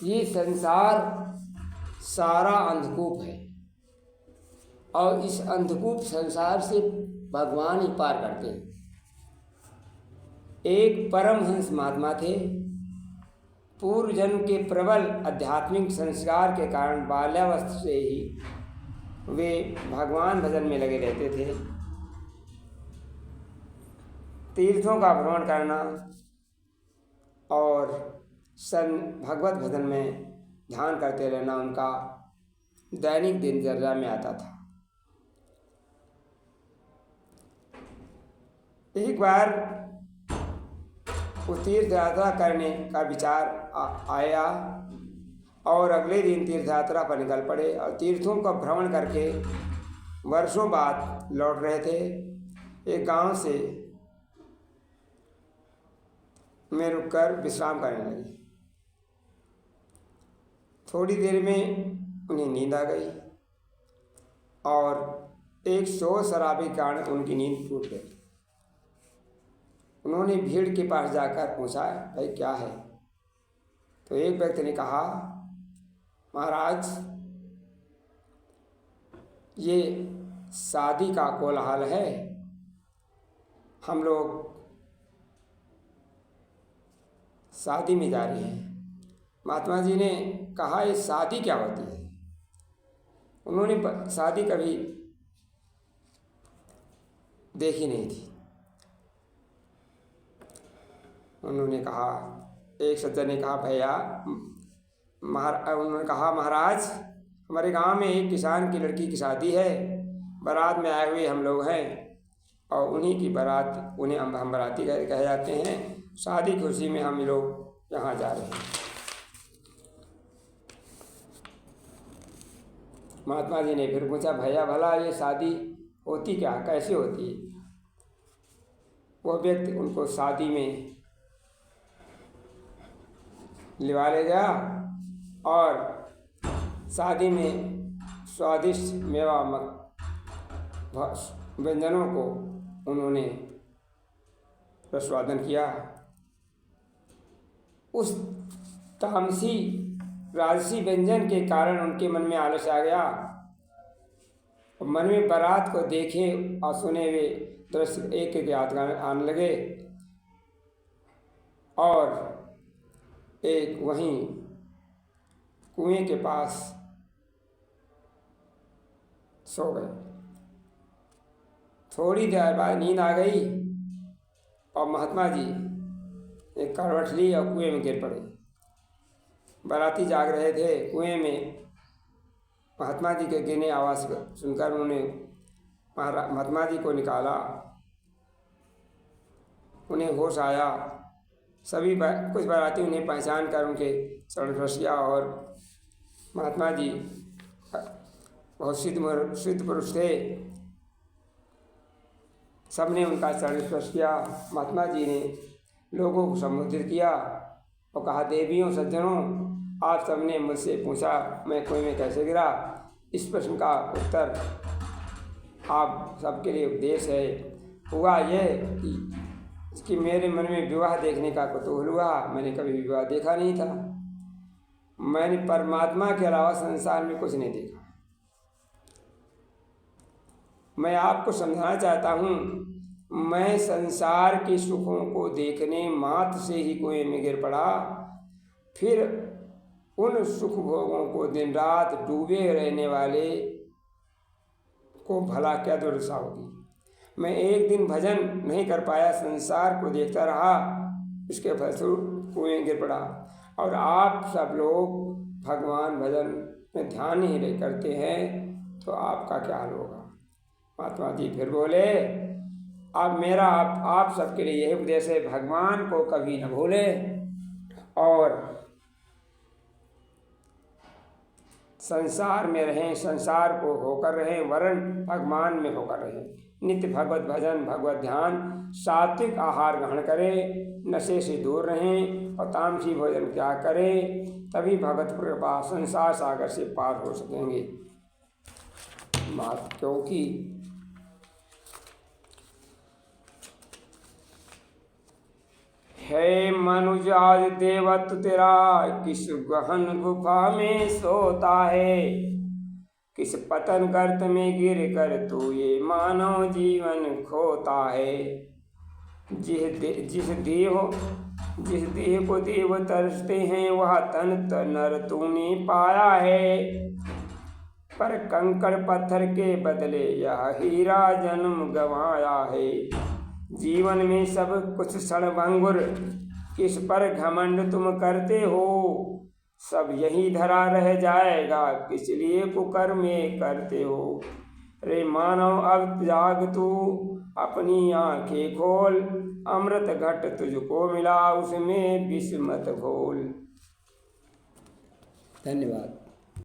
ये संसार सारा अंधकूप है और इस अंधकूप संसार से भगवान ही पार करते हैं। एक परमहंस महात्मा थे। पूर्व जन्म के प्रबल आध्यात्मिक संस्कार के कारण बाल्यावस्था से ही वे भगवान भजन में लगे रहते थे। तीर्थों का भ्रमण करना और भगवत भजन में ध्यान करते रहना उनका दैनिक दिनचर्या में आता था। एक बार वो तीर्थ यात्रा करने का विचार आया और अगले दिन तीर्थ यात्रा पर निकल पड़े और तीर्थों का भ्रमण करके वर्षों बाद लौट रहे थे। एक गांव से में रुककर विश्राम करने लगे। थोड़ी देर में उन्हें नींद आ गई और एक शोर शराबे के कारण उनकी नींद टूट गई। उन्होंने भीड़ के पास जाकर पूछा, भाई क्या है? तो एक व्यक्ति ने कहा, महाराज ये शादी का कोलाहल है, हम लोग शादी में जा रहे हैं। महात्मा जी ने कहा, ये शादी क्या होती है? उन्होंने शादी कभी देखी नहीं थी। उन्होंने कहा, एक सज्जन ने कहा, भैया उन्होंने कहा, महाराज हमारे गांव में एक किसान की लड़की की शादी है, बारात में आए हुए हम लोग हैं और उन्हीं की बारात, उन्हें हम बाराती कहे जाते हैं। शादी की खुशी में हम लोग यहाँ जा रहे हैं। महात्मा जी ने फिर पूछा, भैया भला ये शादी होती क्या, कैसे होती है? वो व्यक्ति उनको शादी में लिवा ले गया और शादी में स्वादिष्ट मेवा व्यंजनों को उन्होंने रसवादन किया। उस तामसी राजसी व्यंजन के कारण उनके मन में आलस आ गया और मन में बारात को देखे और सुने हुए दृश्य एक एक याद आने लगे और एक वहीं कुएं के पास सो गए। थोड़ी देर बाद नींद आ गई और महात्मा जी एक करवट ली और कुएं में गिर पड़े। बाराती जाग रहे थे। कुएं में महात्मा जी के गिरने आवाज़ सुनकर उन्होंने महात्मा जी को निकाला। उन्हें होश आया। सभी कुछ बाराती उन्हें पहचान कर उनके चरण स्पर्श किया और महात्मा जी बहुत सिद्ध पुरुष थे, सबने उनका चरण स्पर्श किया। महात्मा जी ने लोगों को संबोधित किया और कहा, देवियों सज्जनों, आप सबने मुझसे पूछा मैं कुएं में कैसे गिरा। इस प्रश्न का उत्तर आप सबके लिए उपदेश है। हुआ यह कि मेरे मन में विवाह देखने का कुतूहल हुआ। मैंने कभी विवाह देखा नहीं था। मैंने परमात्मा के अलावा संसार में कुछ नहीं देखा। मैं आपको समझाना चाहता हूँ, मैं संसार के सुखों को देखने मात्र से ही कुएं में गिर पड़ा, फिर उन सुख भोगों को दिन रात डूबे रहने वाले को भला क्या दुर्दशा होगी। मैं एक दिन भजन नहीं कर पाया, संसार को देखता रहा, इसके फलस्वरूप कुएं गिर पड़ा। और आप सब लोग भगवान भजन में ध्यान नहीं करते हैं तो आपका क्या हाल होगा। महात्मा जी फिर बोले, अब मेरा आप सबके लिए यही उपदेश है, भगवान को कभी न भूले और संसार में रहें, संसार को होकर रहें, वरन भगवान में होकर रहें। नित्य भगवत भजन, भगवत ध्यान, सात्विक आहार ग्रहण करें, नशे से दूर रहें और तामसी भोजन त्याग करें, तभी भगवत कृपा संसार सागर से पार हो सकेंगे। क्योंकि है मनुज आज देवत्व तेरा, किस गहन गुफा में सोता है। किस पतन गर्त में गिर कर तू ये मानव जीवन खोता है। जिस देह को देव तरसते हैं, वह तन नर तूने पाया है। पर कंकड़ पत्थर के बदले यह हीरा जन्म गंवाया है। जीवन में सब कुछ क्षणभंगुर, किस पर घमंड तुम करते हो। सब यही धरा रह जाएगा, किस लिए कुकर्म करते हो। रे मानव अब जाग तू, अपनी आंखें खोल। अमृत घट तुझको मिला, उसमें विष मत घोल। धन्यवाद।